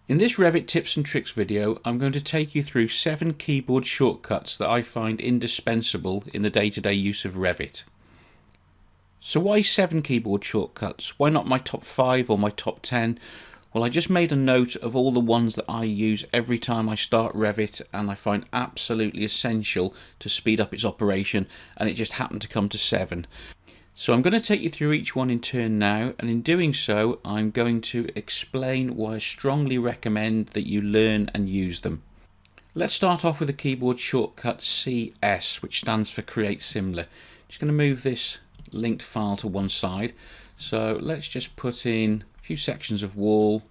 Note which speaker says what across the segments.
Speaker 1: In this Revit tips and tricks video, I'm going to take you through 7 keyboard shortcuts that I find indispensable in the day-to-day use of Revit. So why 7 keyboard shortcuts? Why not my top 5 or my top 10? Well, I just made a note of all the ones that I use every time I start Revit and I find absolutely essential to speed up its operation, and it just happened to come to 7. So I'm going to take you through each one in turn now, and in doing so I'm going to explain why I strongly recommend that you learn and use them. Let's start off with the keyboard shortcut CS, which stands for Create Similar. Just going to move this linked file to one side. So let's just put in a few sections of wall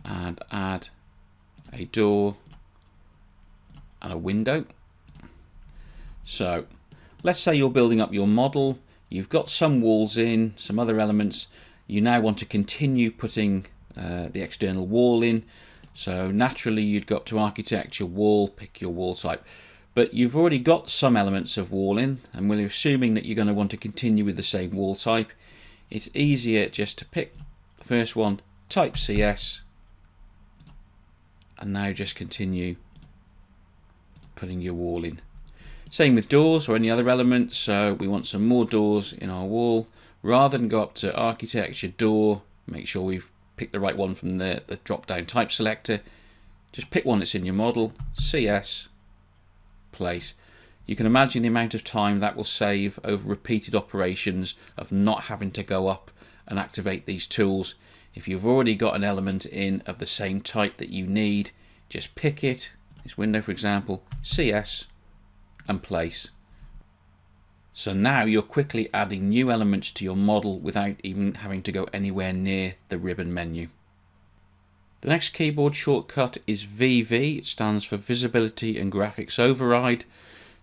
Speaker 1: and add a door and a window. So let's say you're building up your model. You've got some walls in, some other elements. You now want to continue putting the external wall in. So naturally you'd go up to architecture, wall, pick your wall type. But you've already got some elements of wall in, and we're assuming that you're going to want to continue with the same wall type. It's easier just to pick the first one, type CS, and now just continue putting your wall in. Same with doors or any other element, so we want some more doors in our wall. Rather than go up to architecture, door, make sure we've picked the right one from the drop down type selector. Just pick one that's in your model, CS, place. You can imagine the amount of time that will save over repeated operations of not having to go up and activate these tools. If you've already got an element in of the same type that you need, just pick it, this window for example, CS, and place. So now you're quickly adding new elements to your model without even having to go anywhere near the ribbon menu. The next keyboard shortcut is VV. It stands for Visibility and Graphics Override.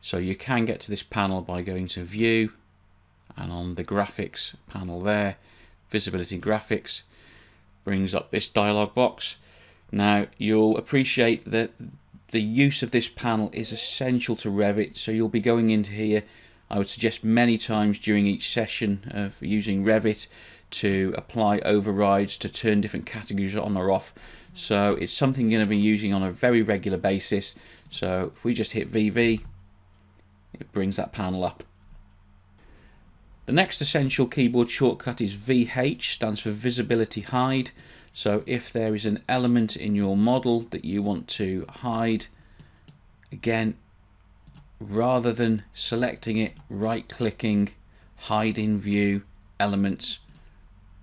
Speaker 1: So you can get to this panel by going to View, and on the Graphics panel there, Visibility and Graphics brings up this dialog box. Now you'll appreciate that the use of this panel is essential to Revit, so you'll be going into here, I would suggest many times during each session of using Revit, to apply overrides to turn different categories on or off. So it's something you're going to be using on a very regular basis. So if we just hit VV, it brings that panel up. The next essential keyboard shortcut is VH, stands for Visibility Hide. So if there is an element in your model that you want to hide, again, rather than selecting it, right clicking, hide in view elements,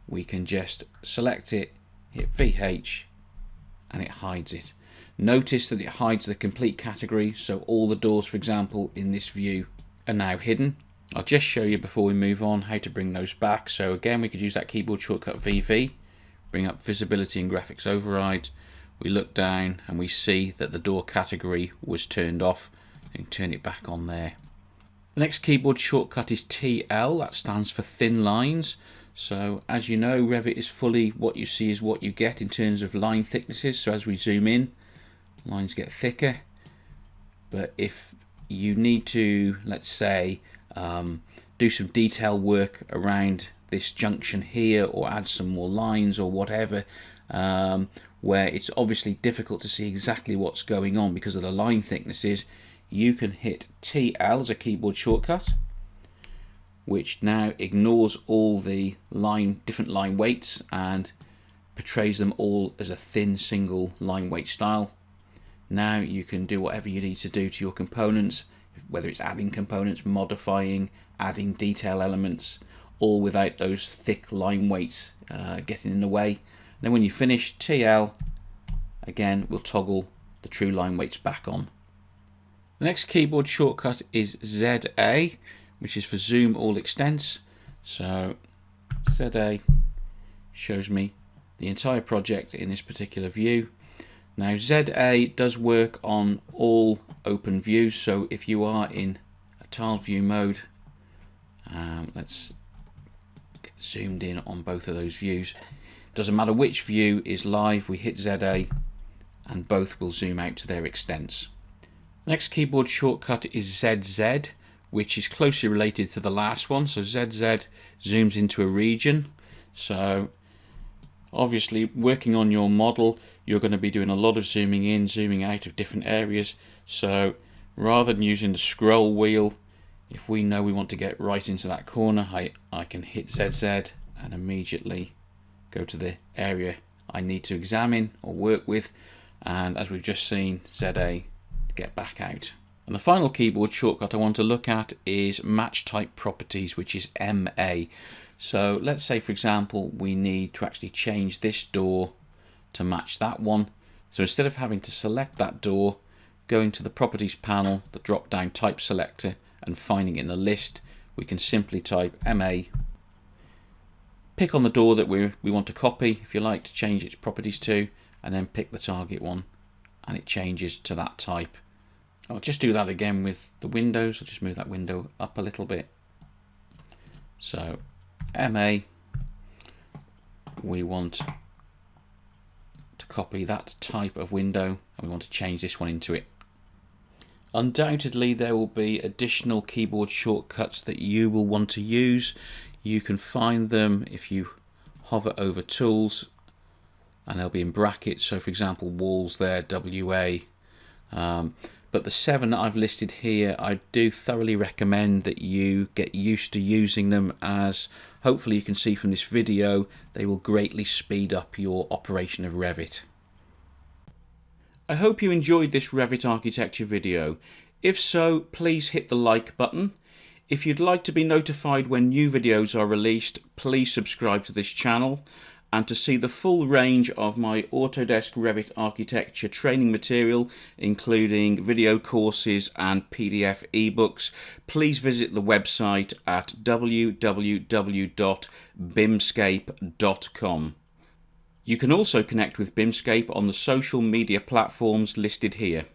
Speaker 1: we can just select it, hit VH, and it hides it. Notice that it hides the complete category, so all the doors, for example, in this view are now hidden. I'll just show you before we move on how to bring those back. So again, we could use that keyboard shortcut VV, bring up Visibility and Graphics Override. We look down and we see that the door category was turned off, and turn it back on there. The next keyboard shortcut is TL. That stands for Thin Lines. So as you know, Revit is fully what you see is what you get in terms of line thicknesses. So as we zoom in, lines get thicker. But if you need to, let's say, do some detail work around this junction here, or add some more lines or whatever, where it's obviously difficult to see exactly what's going on because of the line thicknesses, you can hit TL as a keyboard shortcut, which now ignores all the different line weights and portrays them all as a thin single line weight style. Now you can do whatever you need to do to your components, whether it's adding components, modifying, adding detail elements, all without those thick line weights getting in the way. And then when you finish, TL again will toggle the true line weights back on. The next keyboard shortcut is ZA, which is for Zoom All Extents. So ZA shows me the entire project in this particular view. Now ZA does work on all open views, so if you are in a tiled view mode, let's get zoomed in on both of those views. Doesn't matter which view is live, we hit ZA and both will zoom out to their extents. Next keyboard shortcut is ZZ, which is closely related to the last one. So ZZ zooms into a region. So obviously working on your model, you're going to be doing a lot of zooming in, zooming out of different areas. So rather than using the scroll wheel, if we know we want to get right into that corner, I can hit ZZ and immediately go to the area I need to examine or work with, and as we've just seen, ZA, get back out. And the final keyboard shortcut I want to look at is match type properties, which is MA. So let's say, for example, we need to actually change this door to match that one. So instead of having to select that door, going to the properties panel, the drop down type selector, and finding it in the list, we can simply type MA, pick on the door that we want to copy, if you like, to change its properties to, and then pick the target one, and it changes to that type. I'll just do that again with the windows. I'll just move that window up a little bit. So MA, we want to copy that type of window, and we want to change this one into it. Undoubtedly there will be additional keyboard shortcuts that you will want to use. You can find them if you hover over tools, and they'll be in brackets. So for example, walls there, WA. But the 7 that I've listed here, I do thoroughly recommend that you get used to using them, as hopefully you can see from this video, they will greatly speed up your operation of Revit. I hope you enjoyed this Revit architecture video. If so, please hit the like button. If you'd like to be notified when new videos are released, please subscribe to this channel. And to see the full range of my Autodesk Revit architecture training material, including video courses and PDF ebooks, please visit the website at www.bimscape.com. You can also connect with Bimscape on the social media platforms listed here.